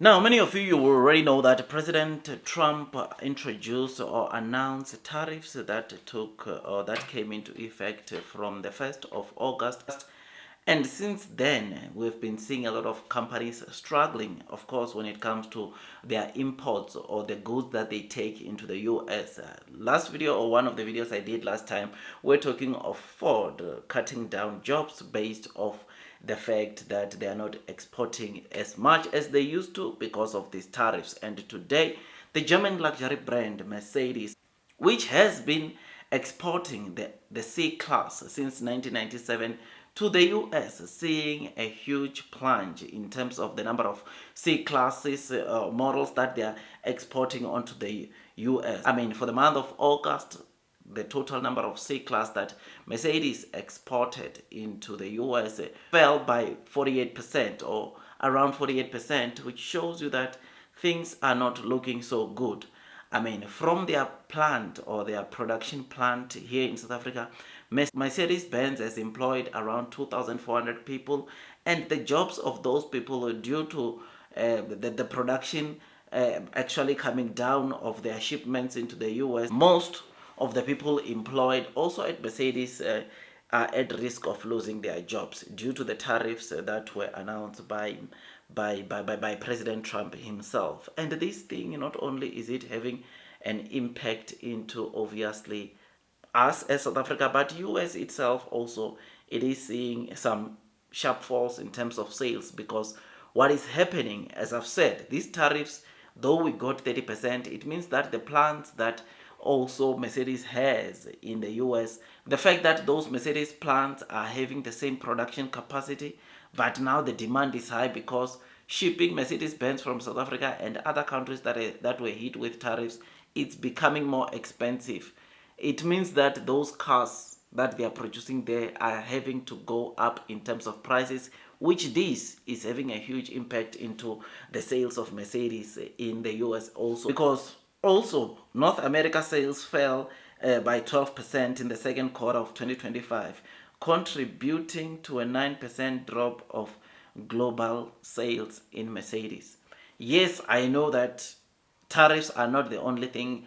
Now, many of you will already know that President Trump introduced or announced tariffs that that came into effect from the 1st of August. And since then, we've been seeing a lot of companies struggling, of course, when it comes to their imports or the goods that they take into the US. Last video, or one of the videos I did last time, we're talking of Ford cutting down jobs based off the fact that they are not exporting as much as they used to because of these tariffs. And today, the German luxury brand Mercedes, which has been exporting the C-Class since 1997 to the US, seeing a huge plunge in terms of the number of C-Classes models that they are exporting onto the US. I mean, for the month of August, the total number of C-Class that Mercedes exported into the US fell by 48% or around 48%, which shows you that things are not looking so good. I mean, from their plant or their production plant here in South Africa, Mercedes-Benz has employed around 2,400 people, and the jobs of those people are due to the production actually coming down of their shipments into the US. Most of the people employed also at Mercedes are at risk of losing their jobs due to the tariffs that were announced by President Trump himself. And this thing, not only is it having an impact into obviously us as South Africa, but US itself also, it is seeing some sharp falls in terms of sales, because what is happening, as I've said, these tariffs, though we got 30%, it means that the plants that also Mercedes has in the US, the fact that those Mercedes plants are having the same production capacity, but now the demand is high because shipping Mercedes-Benz from South Africa and other countries that were hit with tariffs, it's becoming more expensive. It means that those cars that they are producing there are having to go up in terms of prices, which this is having a huge impact into the sales of Mercedes in the US also, because also North America sales fell by 12% in the second quarter of 2025, contributing to a 9% drop of global sales in Mercedes. Yes, I know that tariffs are not the only thing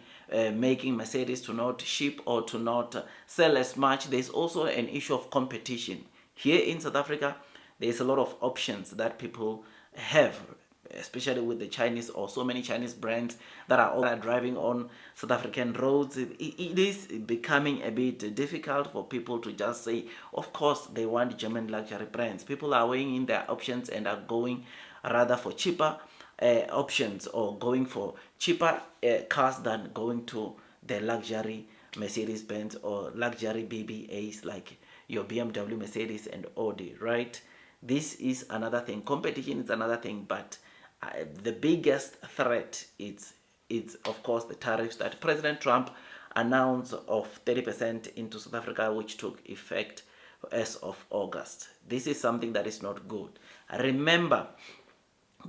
making Mercedes to not ship or to not sell as much. There's also an issue of competition. Here in South Africa, there's a lot of options that people have, especially with the Chinese or so many Chinese brands that are all driving on South African roads. It is becoming a bit difficult for people to just say, of course, they want German luxury brands. People are weighing in their options and are going rather for cheaper options, or going for cheaper cars than going to the luxury Mercedes-Benz or luxury BBAs like your BMW, Mercedes, and Audi, right? This is another thing. Competition is another thing, but the biggest threat is of course the tariffs that President Trump announced of 30% into South Africa, which took effect as of August. This is something that is not good. Remember,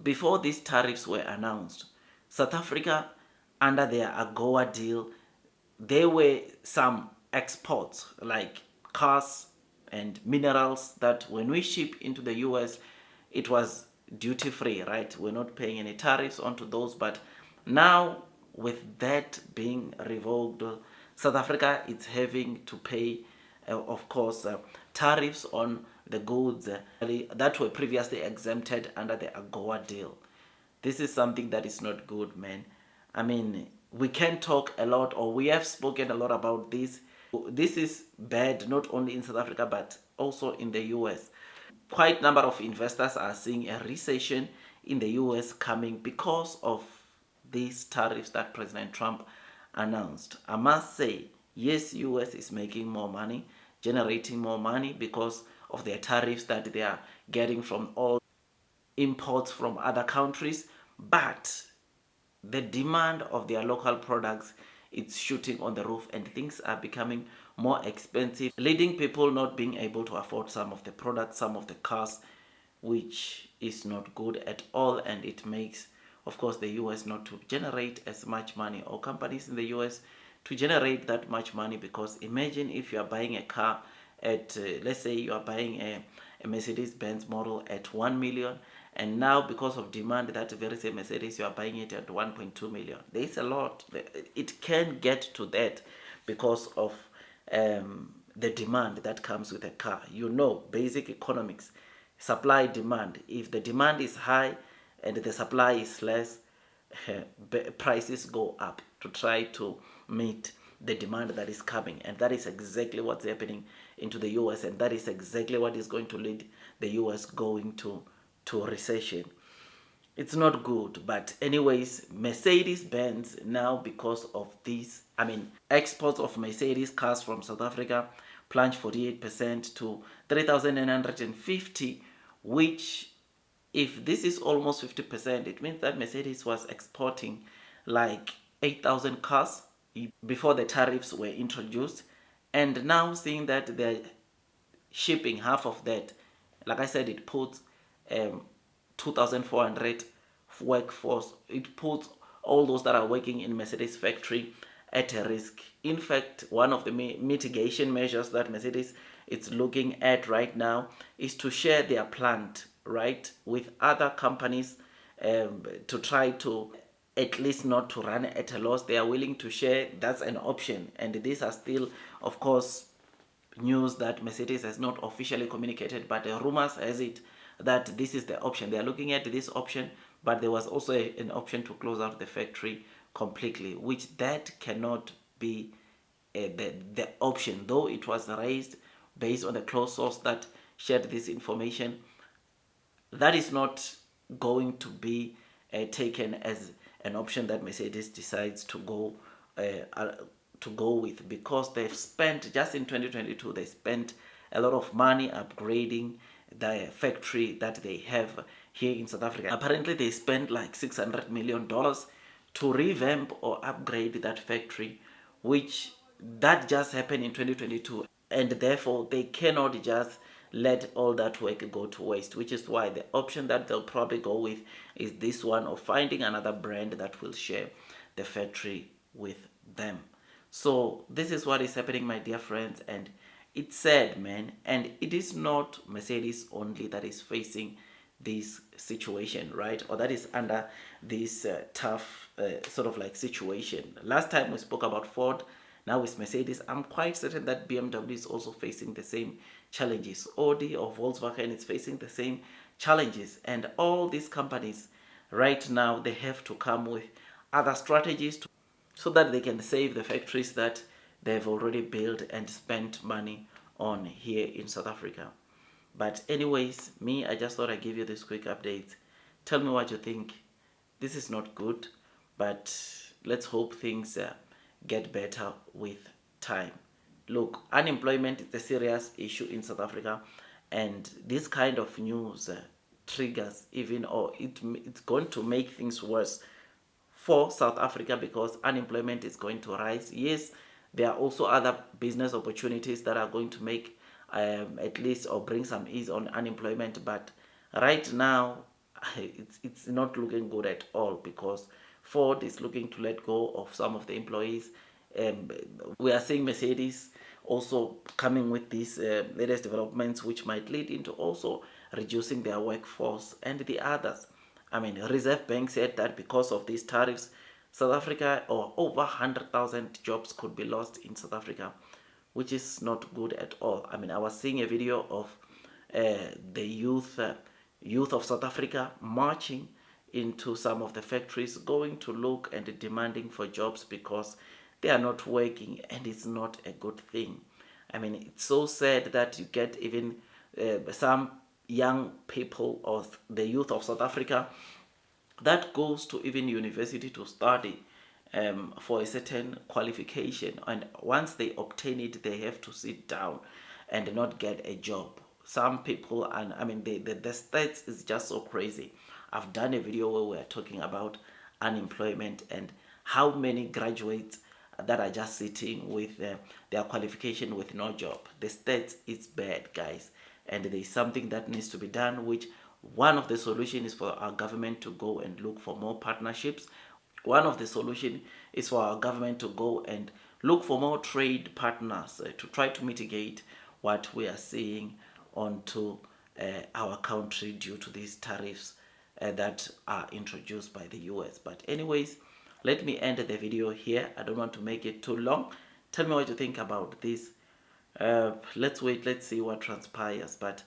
before these tariffs were announced, South Africa, under their AGOA deal, there were some exports like cars and minerals that when we ship into the US, it was duty free, right? We're not paying any tariffs onto those. But now, with that being revoked, South Africa is having to pay, of course, tariffs on the goods that were previously exempted under the AGOA deal. This is something that is not good, man. I mean, we can talk a lot, or we have spoken a lot about this. This is bad not only in South Africa but also in the US. Quite a number of investors are seeing a recession in the US coming because of these tariffs that President Trump announced. I must say, yes, US is making more money, generating more money because of their tariffs that they are getting from all imports from other countries, but the demand of their local products, it's shooting on the roof, and things are becoming more expensive, leading people not being able to afford some of the products, some of the cars, which is not good at all. And it makes, of course, the US not to generate as much money, or companies in the US to generate that much money, because imagine if you are buying a car at let's say you are buying a Mercedes-Benz model at 1 million, And now, because of demand, that very same Mercedes, you are buying it at 1.2 million. There is a lot. It can get to that because of the demand that comes with a car. You know, basic economics, supply demand. If the demand is high and the supply is less, prices go up to try to meet the demand that is coming. And that is exactly what's happening into the US, and that is exactly what is going to lead the US going to recession. It's not good. But anyways, Mercedes-Benz now, because of this, exports of Mercedes cars from South Africa plunged 48% to 3,950, which, if this is almost 50%, it means that Mercedes was exporting like 8,000 cars before the tariffs were introduced. And now seeing that they're shipping half of that, like I said, it puts 2,400 workforce. It puts all those that are working in Mercedes factory at a risk. In fact, one of the mitigation measures that Mercedes is looking at right now is to share their plant, right, with other companies, to try to at least not to run at a loss. They are willing to share. That's an option. And these are still, of course, news that Mercedes has not officially communicated, but the rumors has it that this is the option. They are looking at this option, but there was also an option to close out the factory completely, which that cannot be the option, though it was raised based on a close source that shared this information. That is not going to be taken as an option that Mercedes decides to go with, because they've spent, just in 2022, they spent a lot of money upgrading the factory that they have here in South Africa. Apparently they spent like $600 million to revamp or upgrade that factory, which that just happened in 2022, and therefore they cannot just let all that work go to waste, which is why the option that they'll probably go with is this one of finding another brand that will share the factory with them. So this is what is happening, my dear friends, and it's sad, man. And it is not Mercedes only that is facing this situation, right? Or that is under this tough sort of like situation. Last time we spoke about Ford, now it's Mercedes. I'm quite certain that BMW is also facing the same challenges. Audi or Volkswagen is facing the same challenges. And all these companies right now, they have to come with other strategies so that they can save the factories that they've already built and spent money on here in South Africa. But anyways, I just thought I'd give you this quick update. Tell me what you think. This is not good, but let's hope things get better with time. Look, unemployment is a serious issue in South Africa, and this kind of news triggers even, or it's going to make things worse for South Africa, because unemployment is going to rise. Yes, there are also other business opportunities that are going to make at least, or bring some ease on unemployment, but right now it's not looking good at all, because Ford is looking to let go of some of the employees. We are seeing Mercedes also coming with these latest developments, which might lead into also reducing their workforce, and the others. Reserve Bank said that because of these tariffs, South Africa, or over 100,000 jobs could be lost in South Africa, which is not good at all. I was seeing a video of the youth of South Africa marching into some of the factories, going to look and demanding for jobs because they are not working, and it's not a good thing. It's so sad that you get even some young people, or the youth of South Africa, that goes to even university to study for a certain qualification, and once they obtain it, they have to sit down and not get a job. Some people, and the stats is just so crazy. I've done a video where we're talking about unemployment and how many graduates that are just sitting with their qualification with no job. The stats is bad, guys, and there's something that needs to be done, which one of the solutions is for our government to go and look for more partnerships. One of the solutions is for our government to go and look for more trade partners to try to mitigate what we are seeing onto our country due to these tariffs that are introduced by the US. But anyways, let me end the video here. I don't want to make it too long. Tell me what you think about this. Let's wait, let's see what transpires. But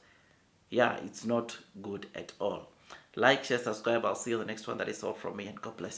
yeah, it's not good at all. Like, share, subscribe. I'll see you in the next one. That is all from me, and God bless you.